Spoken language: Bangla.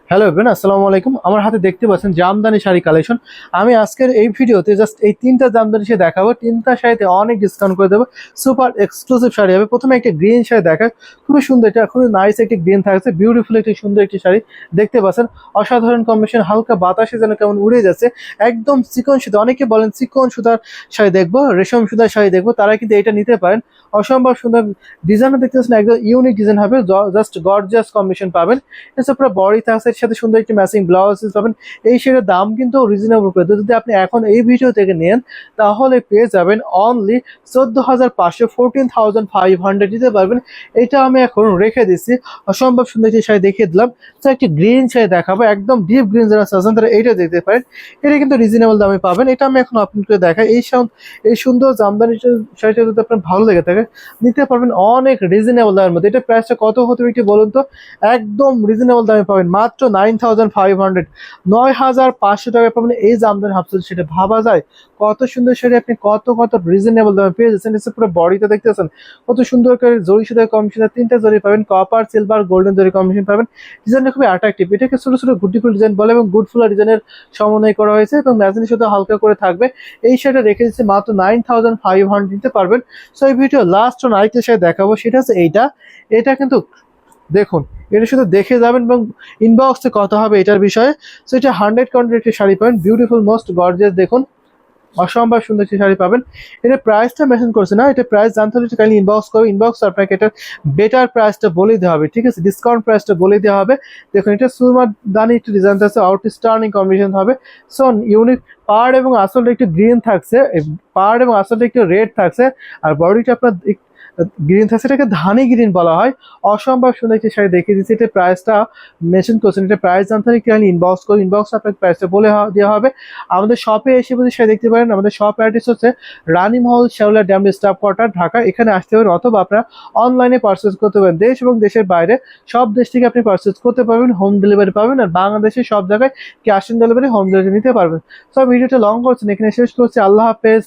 হ্যালো এভরিওয়ান, আসসালামু আলাইকুম। আমার হাতে দেখতে পাচ্ছেন জামদানি শাড়ি কালেকশন। আমি আজকের এই ভিডিওতে জাস্ট এই তিনটা জামদানি শাড়ি দেখাবো। তিনটা শাড়িতে অনেক ডিসকাউন্ট করে দেবো। সুপার এক্সক্লুসিভ শাড়ি হবে। প্রথমে একটা গ্রিন শাড়ি দেখায়, খুবই সুন্দর, এটা খুবই নাইস একটি গ্রিন থাকছে, বিউটিফুল একটি সুন্দর একটি শাড়ি দেখতে পাচ্ছেন। অসাধারণ কম্বিনেশন, হালকা বাতাসে যেন কেমন উড়ে যাচ্ছে, একদম চিকন সুতা। অনেকে বলেন চিকন সুতার শাড়ি দেখবো, রেশম সুতার শাড়ি দেখবো, তারা কিন্তু এটা নিতে পারেন। অসম্ভব সুন্দর ডিজাইনটা দেখতে পাচ্ছেন, একদম ইউনিক ডিজাইন হবে, জাস্ট গর্জিয়াস কম্বিনেশন পাবেন। এছাড়া পুরো বডি থাকছে, এর সাথে সুন্দর একটি ম্যাচিং ব্লাউজ পাবেন। এই শাড়ির দাম কিন্তু রিজনেবল করে, যদি আপনি এখন এই ভিডিও থেকে নেন তাহলে পেয়ে যাবেন অনলি 14,500, 14,500 দিতে পারবেন। এটা আমি এখন রেখে দিচ্ছি। অসম্ভব সুন্দর একটি শাড়ি দেখিয়ে দিলাম। তো একটি গ্রিন শাড়ি দেখাবো, একদম ডিপ গ্রিন যারা চাচ্ছেন তারা এইটা দেখতে পারেন। এটা কিন্তু রিজনেবল দামে পাবেন। এটা আমি এখন আপনাকে দেখাই। এই সুন্দর জামদানি শাড়িটা যদি আপনার ভালো লেগে থাকে নিতে পারবেন অনেক রিজনেবল দামের মধ্যে। এটা প্রাইসটা কত হতে পারে একটু বলুন তো? একদম রিজনেবল দামে পাবেন, মাত্র 9,500, 9,500 টাকায় পাবেন এই জামদানি হাফ স্যারি। সেটা ভাবা যায়? কত সুন্দর শাড়ি আপনি কত কত রিজনেবল দামে পেয়ে যাচ্ছেন। এসে পুরো বডিতে দেখতেছেন কত সুন্দর করে জরি সুতার কম্বিনেশন, তিনটা জরি পাবেন, কপার, সিলভার, গোল্ডেন জরি কম্বিনেশন পাবেন। ডিজাইনটা খুবই অ্যাট্রাকটিভ। এটাকে ছোট ছোট গুটিফুল ডিজাইন বলে এবং গুডফুলা ডিজাইনের সমন্বয় করা হয়েছে এবং ম্যাজেন্টের সাথে হালকা করে থাকবে। এই শাড়িটা রেখে দিচ্ছে মাত্র 9,500 দিতে পারবেন। সো এই ভিডিও লাস্ট আরেকটা শাড়ি দেখাবো, সেটা হচ্ছে এইটা। এটা কিন্তু দেখুন, এটা শুধু দেখে যাবেন এবং ইনবক্সে কথা হবে এটার বিষয়ে। সো এটা 100 কাউন্টের একটি শাড়ি পাবেন, বিউটিফুল মোস্ট গর্জিয়াস, দেখুন অসম্ভব সুন্দর একটি শাড়ি পাবেন। এটা প্রাইসটা মেনশন করছে না, এটা প্রাইস জানতে হলে কাইন্ডলি ইনবক্স করবে। ইনবক্স আপনাকে এটার বেটার প্রাইসটা বলে দেওয়া হবে, ঠিক আছে? ডিসকাউন্ট প্রাইসটা বলে দেওয়া হবে। দেখুন, এটা সুরমার দানি একটু ডিজাইন আছে, আউটস্ট্যান্ডিং কম্বিনেশন হবে। So unique. পাড় এবং আসলটা একটু গ্রিন থাকছে, পাড় এবং আসলটা একটু রেড থাকছে, আর বডিটা আপনার গ্রিন থাকছে, এটাকে ধানি গ্রিন বলা হয়। অসম্ভব সুন্দর একটি শাড়ি দেখিয়ে দিচ্ছি। এটা প্রাইসটা মেনশন করছেন, এটা প্রাইস জানতে হলে কাইন্ডলি ইনবক্স করুন। ইনবক্স আপনাকে প্রাইসটা বলে দেওয়া হবে। আমাদের শপে এসে বসে শাড়ি দেখতে পারেন। আমাদের শপ অ্যাড্রেস হচ্ছে রানীমহল, শেওলা ড্যাম স্টাফ কোয়ার্টার, ঢাকা। এখানে আসতে পারেন, অথবা আপনারা অনলাইনে পারচেস করতে পারেন। দেশ এবং দেশের বাইরে সব দেশ থেকে আপনি পারচেস করতে পারবেন, হোম ডেলিভারি পাবেন। আর বাংলাদেশের সব জায়গায় cash on delivery, home delivery নিতে পারবেন। সব ভিডিওটা লং করছেন, এখানে শেষ করছি। আল্লাহ হাফেজ।